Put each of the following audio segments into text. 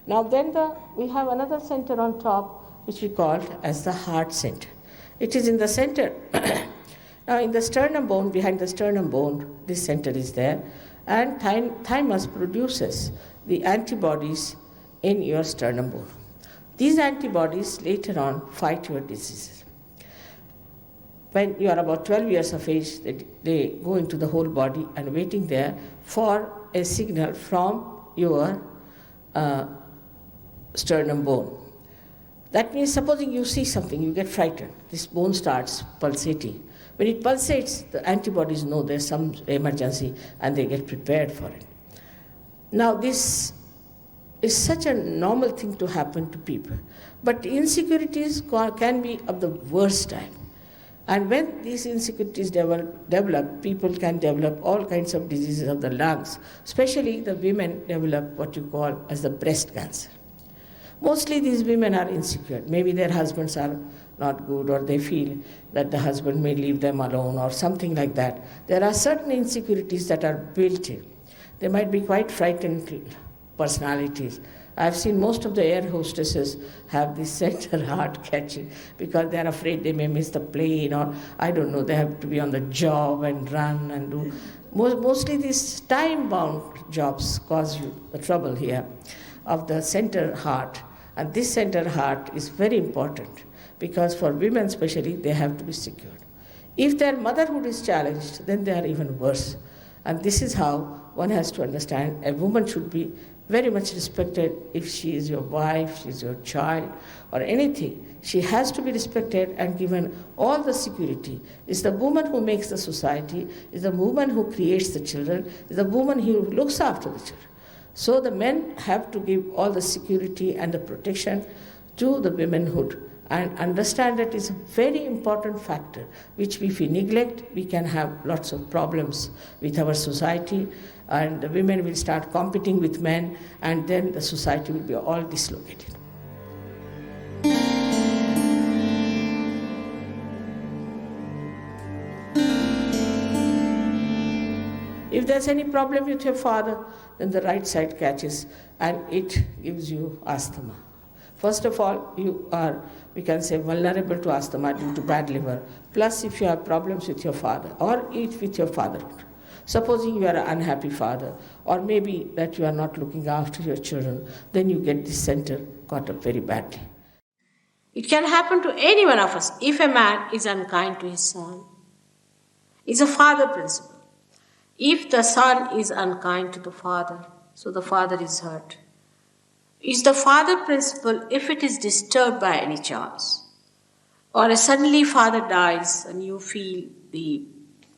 Now then we have another center on top which we call as the heart center. It is in the center. Now in the sternum bone, behind the sternum bone, this center is there, and thymus produces the antibodies in your sternum bone. These antibodies later on fight your diseases. When you are about 12 years of age, they go into the whole body and waiting there for a signal from your sternum bone. That means supposing you see something, you get frightened, this bone starts pulsating. When it pulsates, the antibodies know there's some emergency and they get prepared for it. Now this is such a normal thing to happen to people, but insecurities can be of the worst type. And when these insecurities develop, people can develop all kinds of diseases of the lungs, especially the women develop what you call as the breast cancer. Mostly these women are insecure. Maybe their husbands are not good, or they feel that the husband may leave them alone or something like that. There are certain insecurities that are built in. They might be quite frightened personalities. I've seen most of the air hostesses have this center heart catching because they're afraid they may miss the plane, or I don't know, they have to be on the job and run and do. Mostly these time-bound jobs cause you the trouble here of the center heart. And this center heart is very important because for women especially, they have to be secured. If their motherhood is challenged, then they are even worse. And this is how one has to understand a woman should be very much respected. If she is your wife, she is your child, or anything, she has to be respected and given all the security. It's the woman who makes the society, it's the woman who creates the children, it's the woman who looks after the children. So the men have to give all the security and the protection to the womanhood, and understand that is a very important factor, which if we neglect, we can have lots of problems with our society, and the women will start competing with men, and then the society will be all dislocated. If there's any problem with your father, then the right side catches and it gives you asthma. First of all, you are, we can say, vulnerable to asthma due to bad liver. Plus, if you have problems with your father or with your fatherhood. Supposing you are an unhappy father, or maybe that you are not looking after your children, then you get this center caught up very badly. It can happen to any one of us if a man is unkind to his son. It's a father principle. If the son is unkind to the father, so the father is hurt. It's the father principle if it is disturbed by any chance, or suddenly father dies and you feel the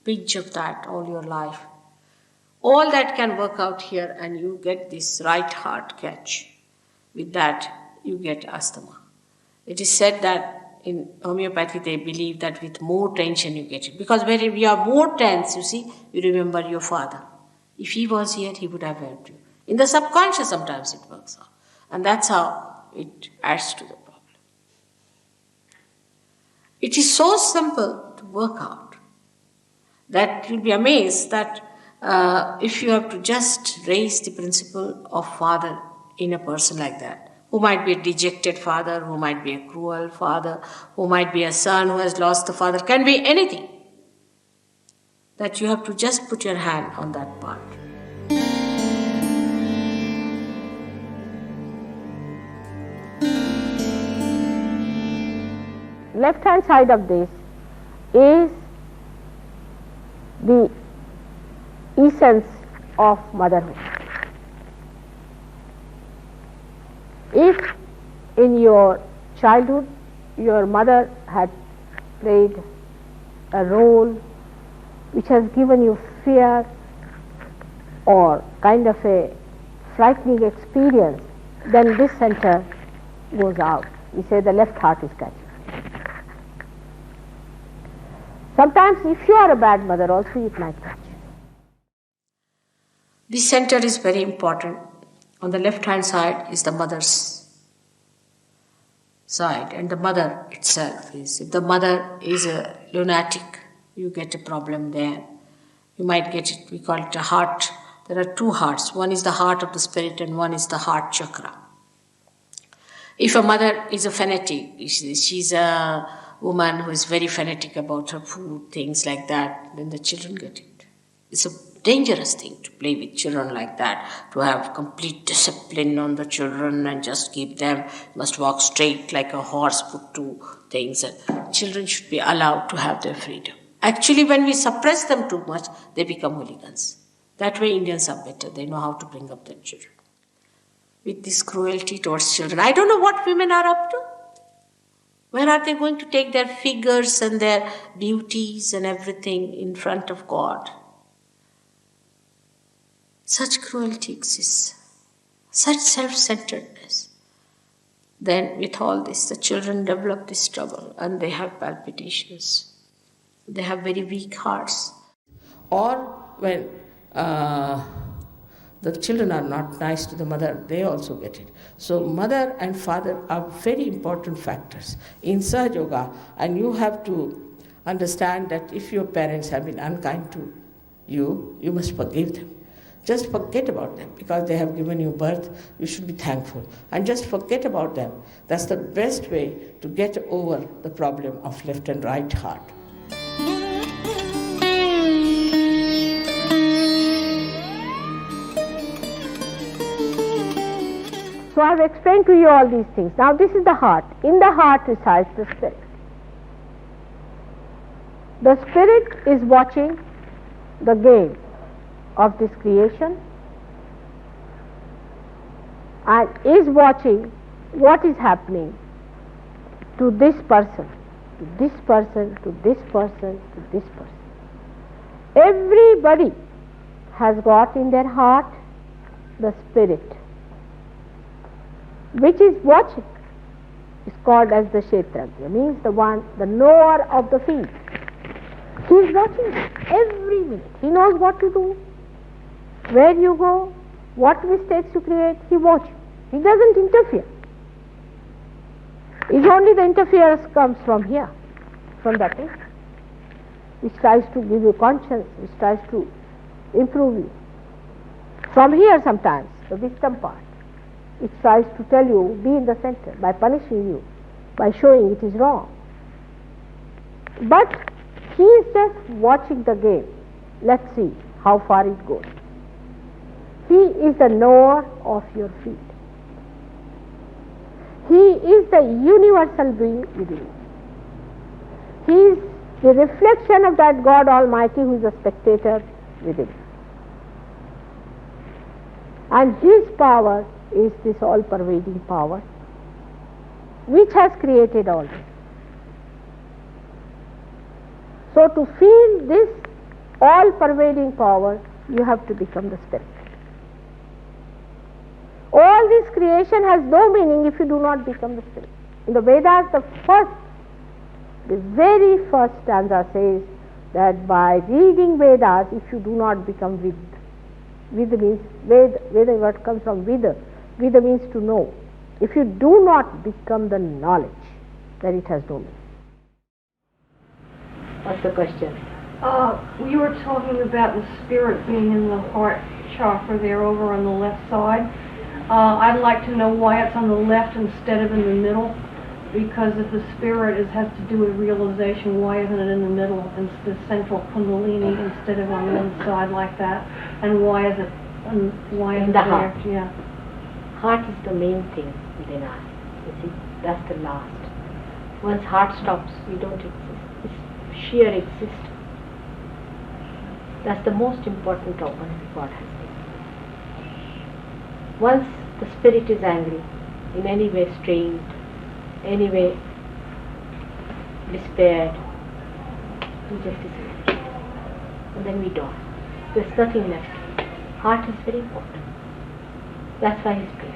pinch of that all your life. All that can work out here and you get this right heart catch. With that, you get asthma. It is said that in homeopathy they believe that with more tension you get it. Because when you are more tense, you see, you remember your father. If he was here, he would have helped you. In the subconscious sometimes it works out. And that's how it adds to the problem. It is so simple to work out that you'll be amazed that if you have to just raise the principle of father in a person like that, who might be a dejected father, who might be a cruel father, who might be a son who has lost the father, can be anything, that you have to just put your hand on that part. Left hand side of this is the essence of motherhood. If in your childhood your mother had played a role which has given you fear or kind of a frightening experience, then this center goes out. We say the left heart is catching. Sometimes if you are a bad mother also it might catch. This center is very important. On the left hand side is the mother's side, and the mother itself is. If the mother is a lunatic, you get a problem there. You might get it, we call it a heart. There are two hearts. One is the heart of the spirit and one is the heart chakra. If a mother is a fanatic, she's a woman who is very fanatic about her food, things like that, then the children get it. It's a dangerous thing to play with children like that, to have complete discipline on the children and just keep them, must walk straight like a horse put to things. And children should be allowed to have their freedom. Actually, when we suppress them too much, they become hooligans. That way Indians are better. They know how to bring up their children. With this cruelty towards children, I don't know what women are up to. Where are they going to take their figures and their beauties and everything in front of God? Such cruelty exists, such self-centeredness. Then with all this, the children develop this trouble and they have palpitations. They have very weak hearts. Or when the children are not nice to the mother, they also get it. So mother and father are very important factors in Sahaja Yoga, and you have to understand that if your parents have been unkind to you, you must forgive them. Just forget about them because they have given you birth. You should be thankful and just forget about them. That's the best way to get over the problem of left and right heart. So I have explained to you all these things. Now this is the heart. In the heart resides the spirit. The spirit is watching the game of this creation and is watching what is happening to this person, to this person, to this person, to this person. Everybody has got in their heart the spirit which is watching. It's called as the Kshetrajna, means the one, the knower of the field. He is watching every minute. He knows what to do, where you go, what mistakes you create. He watches. He doesn't interfere. It's only the interference comes from here, from that place, which tries to give you conscience, which tries to improve you. From here sometimes, the wisdom part, it tries to tell you, be in the center, by punishing you, by showing it is wrong. But he is just watching the game. Let's see how far it goes. He is the knower of your feet. He is the universal being within you. He is the reflection of that God Almighty who is a spectator within you. And his power is this all-pervading power which has created all this. So to feel this all-pervading power, you have to become the spirit. All this creation has no meaning if you do not become the spirit. In the Vedas, the very first stanza says that by reading Vedas, if you do not become Vid, Vid means, Veda what comes from Vida, Vida means to know. If you do not become the knowledge, then it has no meaning. What's the question? You were talking about the spirit being in the heart chakra there over on the left side. I'd like to know why it's on the left instead of in the middle, because if the spirit has to do with realization, why isn't it in the middle, in the central kundalini, instead of on the inside like that? And why is it in the heart? Yeah. Heart is the main thing within us. You see, that's the last. Once heart stops, we don't exist. It's sheer existence. That's the most important organ God has made. Once the spirit is angry, in any way strained, any way despaired, we just disappear. And then we die. There's nothing left. Heart is very important. That's why He's praying.